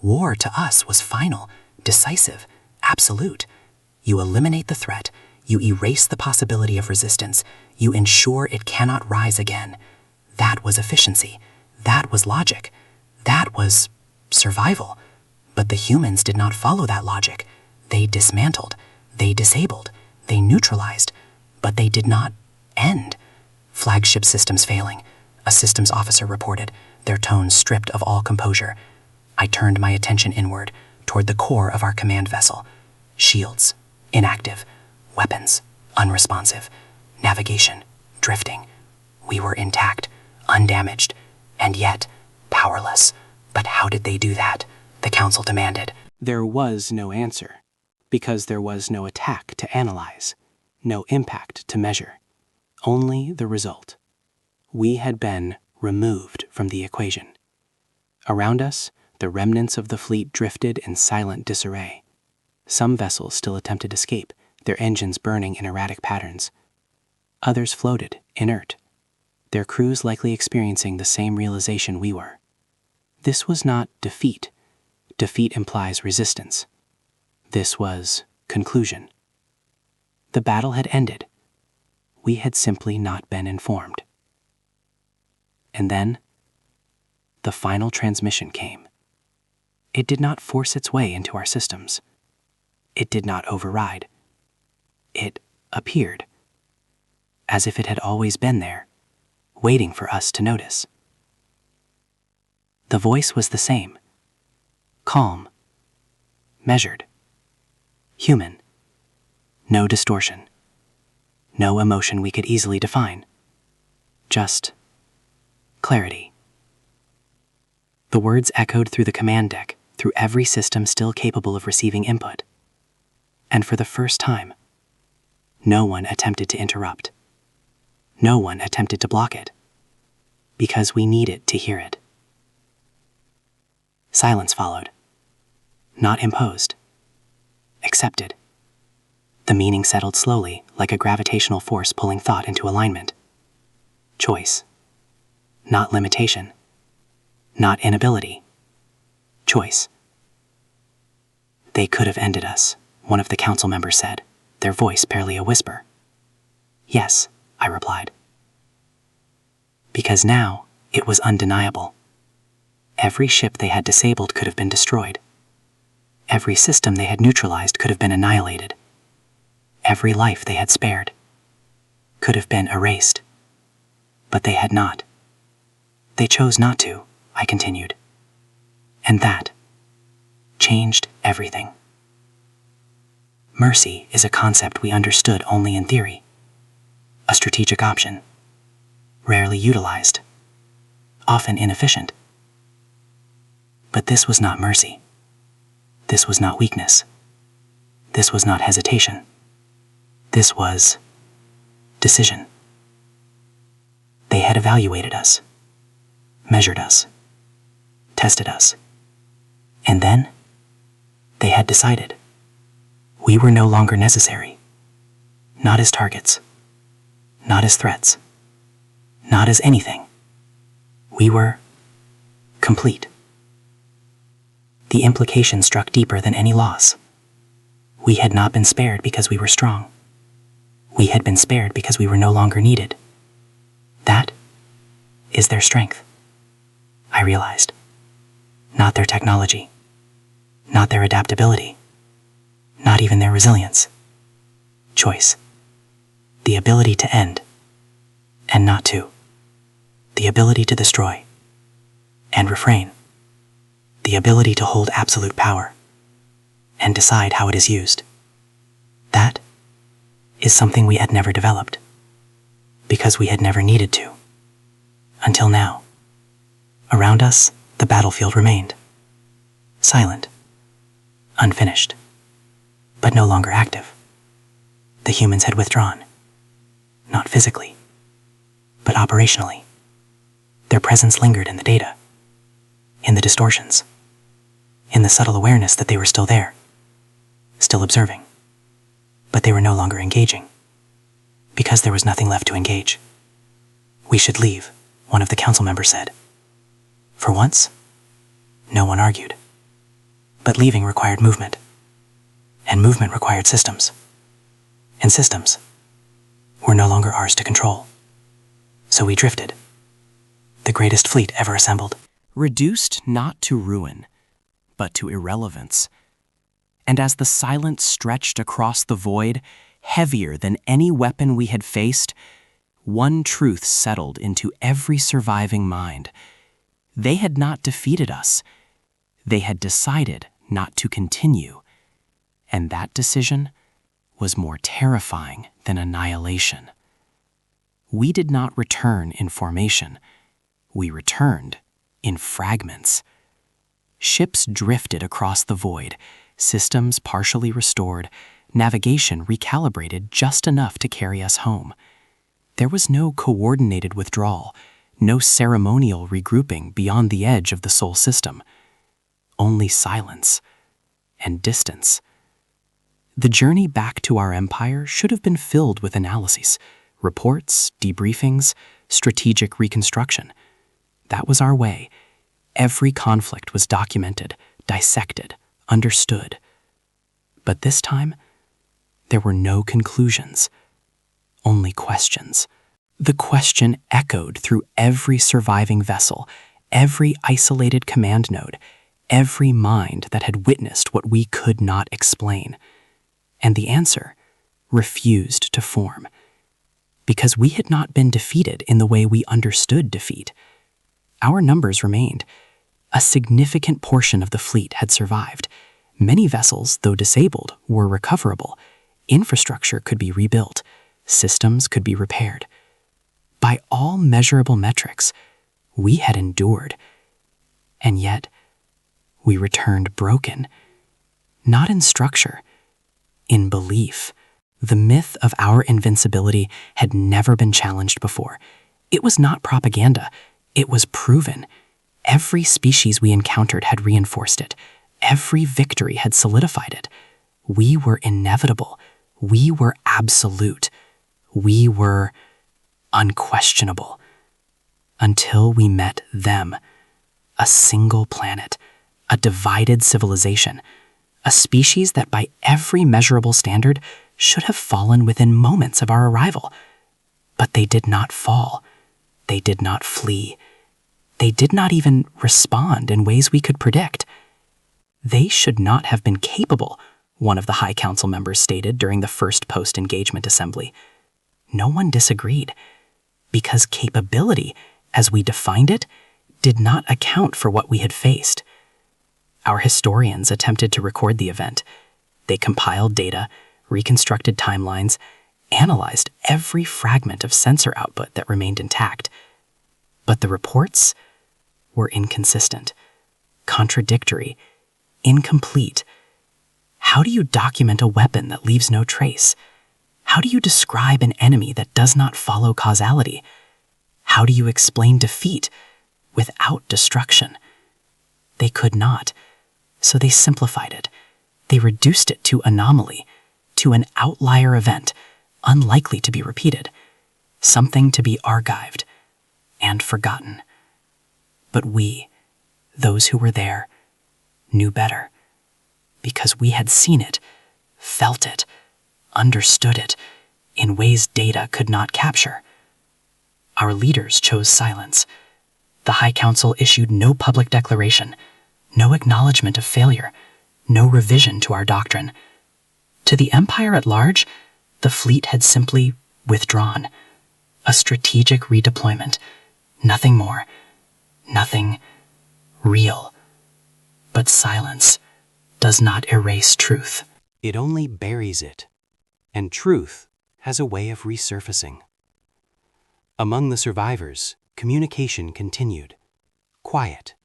War to us was final, decisive, absolute. You eliminate the threat, you erase the possibility of resistance, you ensure it cannot rise again. That was efficiency. That was logic. That was survival. But the humans did not follow that logic. They dismantled. They disabled. They neutralized. But they did not end. "Flagship systems failing," a systems officer reported, their tones stripped of all composure. I turned my attention inward, toward the core of our command vessel. Shields, inactive. Weapons, unresponsive. Navigation, drifting. We were intact, undamaged, and yet powerless. But how did they do that? The council demanded. There was no answer, because there was no attack to analyze, no impact to measure, only the result. We had been removed from the equation. Around us, the remnants of the fleet drifted in silent disarray. Some vessels still attempted escape, their engines burning in erratic patterns. Others floated, inert, their crews likely experiencing the same realization we were. This was not defeat. Defeat implies resistance. This was conclusion. The battle had ended. We had simply not been informed. And then, the final transmission came. It did not force its way into our systems. It did not override. It appeared, as if it had always been there, waiting for us to notice. The voice was the same, calm, measured, human. No distortion, no emotion we could easily define, just clarity. The words echoed through the command deck, through every system still capable of receiving input. And for the first time, no one attempted to interrupt. No one attempted to block it, because we needed to hear it. Silence followed, not imposed, accepted. The meaning settled slowly, like a gravitational force pulling thought into alignment. Choice, not limitation, not inability. choice. They could have ended us, one of the council members said, their voice barely a whisper. Yes, I replied. Because now it was undeniable. Every ship they had disabled could have been destroyed. Every system they had neutralized could have been annihilated. Every life they had spared could have been erased. But they had not. They chose not to, I continued. And that changed everything. Mercy is a concept we understood only in theory. A strategic option, rarely utilized, often inefficient. But this was not mercy. This was not weakness. This was not hesitation. This was decision. They had evaluated us, measured us, tested us, and then they had decided we were no longer necessary, not as targets, not as threats, not as anything. We were complete. The implication struck deeper than any loss. We had not been spared because we were strong. We had been spared because we were no longer needed. That is their strength, I realized. Not their technology, not their adaptability, not even their resilience. Choice. The ability to end, and not to. The ability to destroy, and refrain. The ability to hold absolute power, and decide how it is used. That is something we had never developed, because we had never needed to. Until now. Around us, the battlefield remained. Silent. Unfinished. But no longer active. The humans had withdrawn. Not physically, but operationally. Their presence lingered in the data, in the distortions, in the subtle awareness that they were still there, still observing. But they were no longer engaging, because there was nothing left to engage. We should leave, one of the council members said. For once, no one argued. But leaving required movement, and movement required systems. And systems were no longer ours to control. So we drifted, the greatest fleet ever assembled. Reduced not to ruin, but to irrelevance. And as the silence stretched across the void, heavier than any weapon we had faced, one truth settled into every surviving mind. They had not defeated us. They had decided not to continue. And that decision was more terrifying than annihilation. We did not return in formation. We returned in fragments. Ships drifted across the void, systems partially restored, navigation recalibrated just enough to carry us home. There was no coordinated withdrawal, no ceremonial regrouping beyond the edge of the Sol system. Only silence and distance. The journey back to our empire should have been filled with analyses, reports, debriefings, strategic reconstruction. That was our way. Every conflict was documented, dissected, understood. But this time, there were no conclusions, only questions. The question echoed through every surviving vessel, every isolated command node, every mind that had witnessed what we could not explain. And the answer refused to form, because we had not been defeated in the way we understood defeat. Our numbers remained. A significant portion of the fleet had survived. Many vessels, though disabled, were recoverable. Infrastructure could be rebuilt. Systems could be repaired. By all measurable metrics, we had endured. And yet, we returned broken. Not in structure, in belief. The myth of our invincibility had never been challenged before. It was not propaganda. It was proven. Every species we encountered had reinforced it. Every victory had solidified it. We were inevitable. We were absolute. We were unquestionable. Until we met them. A single planet, a divided civilization, a species that by every measurable standard should have fallen within moments of our arrival. But they did not fall. They did not flee. They did not even respond in ways we could predict. They should not have been capable, one of the High Council members stated during the first post-engagement assembly. No one disagreed, because capability, as we defined it, did not account for what we had faced. Our historians attempted to record the event. They compiled data, reconstructed timelines, analyzed every fragment of sensor output that remained intact. But the reports were inconsistent, contradictory, incomplete. How do you document a weapon that leaves no trace? How do you describe an enemy that does not follow causality? How do you explain defeat without destruction? They could not, so they simplified it. They reduced it to anomaly, to an outlier event, unlikely to be repeated, something to be archived and forgotten. But we, those who were there, knew better, because we had seen it, felt it, understood it in ways data could not capture. Our leaders chose silence. The High Council issued no public declaration, no acknowledgement of failure, no revision to our doctrine. To the Empire at large, the fleet had simply withdrawn. A strategic redeployment. Nothing more. Nothing real. But silence does not erase truth. It only buries it, and truth has a way of resurfacing. Among the survivors, communication continued. Quiet,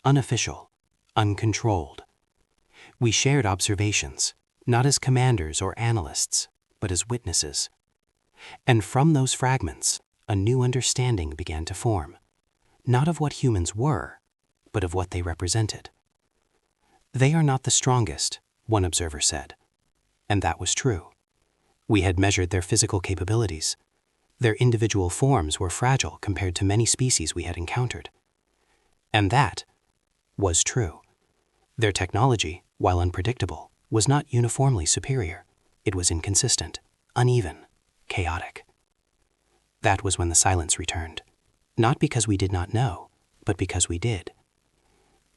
unofficial, uncontrolled. We shared observations, not as commanders or analysts, but as witnesses. And from those fragments, a new understanding began to form, not of what humans were, but of what they represented. They are not the strongest, one observer said. And that was true. We had measured their physical capabilities. Their individual forms were fragile compared to many species we had encountered. And that was true. Their technology, while unpredictable, was not uniformly superior. It was inconsistent, uneven, chaotic. That was when the silence returned, not because we did not know, but because we did.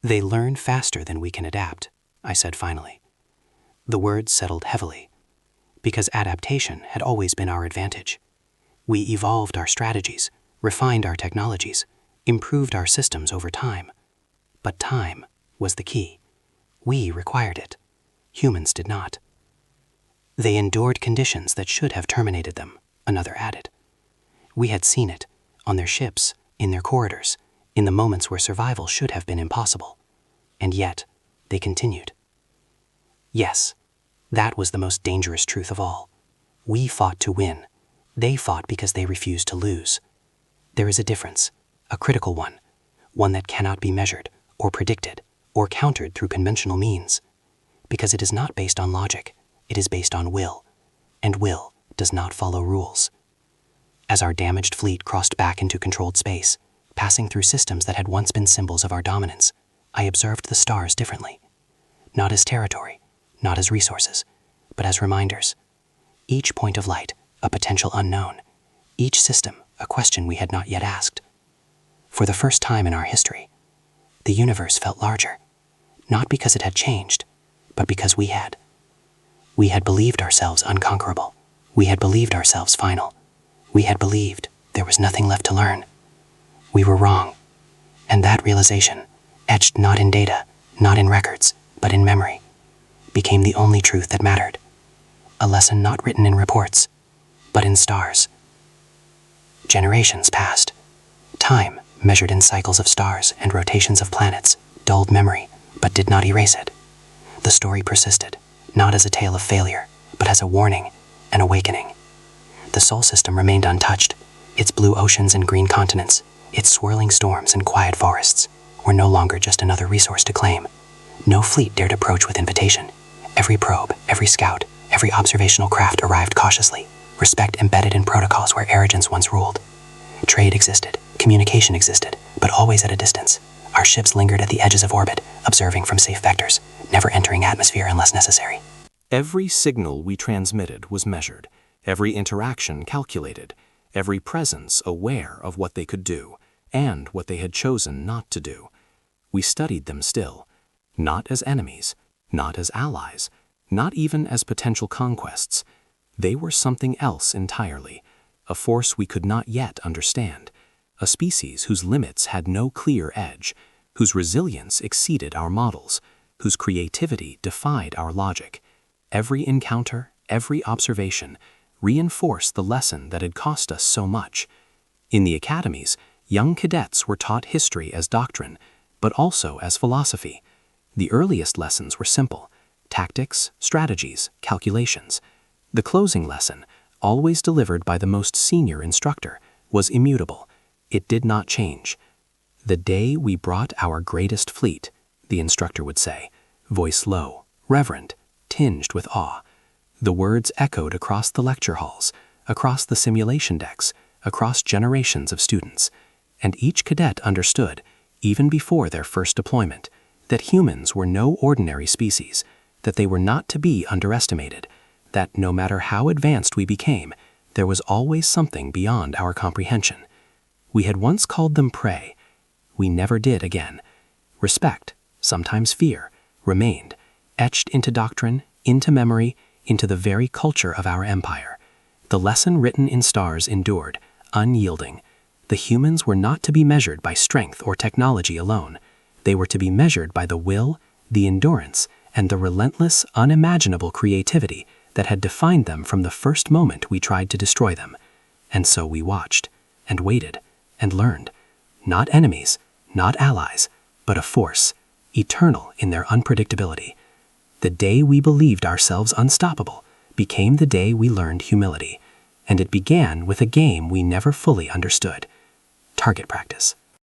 They learn faster than we can adapt, I said finally. The words settled heavily, because adaptation had always been our advantage. We evolved our strategies, refined our technologies, improved our systems over time. But time was the key. We required it. Humans did not. They endured conditions that should have terminated them, another added. We had seen it, on their ships, in their corridors, in the moments where survival should have been impossible. And yet, they continued. Yes, that was the most dangerous truth of all. We fought to win. They fought because they refused to lose. There is a difference, a critical one that cannot be measured, or predicted, or countered through conventional means, because it is not based on logic, it is based on will, and will does not follow rules. As our damaged fleet crossed back into controlled space, passing through systems that had once been symbols of our dominance, I observed the stars differently. Not as territory, not as resources, but as reminders. Each point of light, a potential unknown. Each system, a question we had not yet asked. For the first time in our history, the universe felt larger, not because it had changed, but because we had. We had believed ourselves unconquerable. We had believed ourselves final. We had believed there was nothing left to learn. We were wrong, and that realization, etched not in data, not in records, but in memory, became the only truth that mattered. A lesson not written in reports, but in stars. Generations passed. Time, measured in cycles of stars and rotations of planets, dulled memory, but did not erase it. The story persisted, not as a tale of failure, but as a warning, an awakening. The Sol system remained untouched. Its blue oceans and green continents, its swirling storms and quiet forests, were no longer just another resource to claim. No fleet dared approach with invitation. Every probe, every scout, every observational craft arrived cautiously, respect embedded in protocols where arrogance once ruled. Trade existed, communication existed, but always at a distance, Our ships lingered at the edges of orbit, observing from safe vectors, never entering atmosphere unless necessary. Every signal we transmitted was measured, every interaction calculated, every presence aware of what they could do, and what they had chosen not to do. We studied them still, not as enemies, not as allies, not even as potential conquests. They were something else entirely, a force we could not yet understand, a species whose limits had no clear edge, whose resilience exceeded our models, whose creativity defied our logic. Every encounter, every observation, reinforced the lesson that had cost us so much. In the academies, young cadets were taught history as doctrine, but also as philosophy. The earliest lessons were simple: tactics, strategies, calculations. The closing lesson, always delivered by the most senior instructor, was immutable. It did not change. "The day we brought our greatest fleet," the instructor would say, voice low, reverent, tinged with awe. The words echoed across the lecture halls, across the simulation decks, across generations of students. And each cadet understood, even before their first deployment, that humans were no ordinary species, that they were not to be underestimated, that no matter how advanced we became, there was always something beyond our comprehension. We had once called them prey. We never did again. Respect, sometimes fear, remained, etched into doctrine, into memory, into the very culture of our empire. The lesson written in stars endured, unyielding. The humans were not to be measured by strength or technology alone. They were to be measured by the will, the endurance, and the relentless, unimaginable creativity that had defined them from the first moment we tried to destroy them. And so we watched, and waited, and learned. Not enemies, not allies, but a force, eternal in their unpredictability. The day we believed ourselves unstoppable became the day we learned humility, and it began with a game we never fully understood: target practice.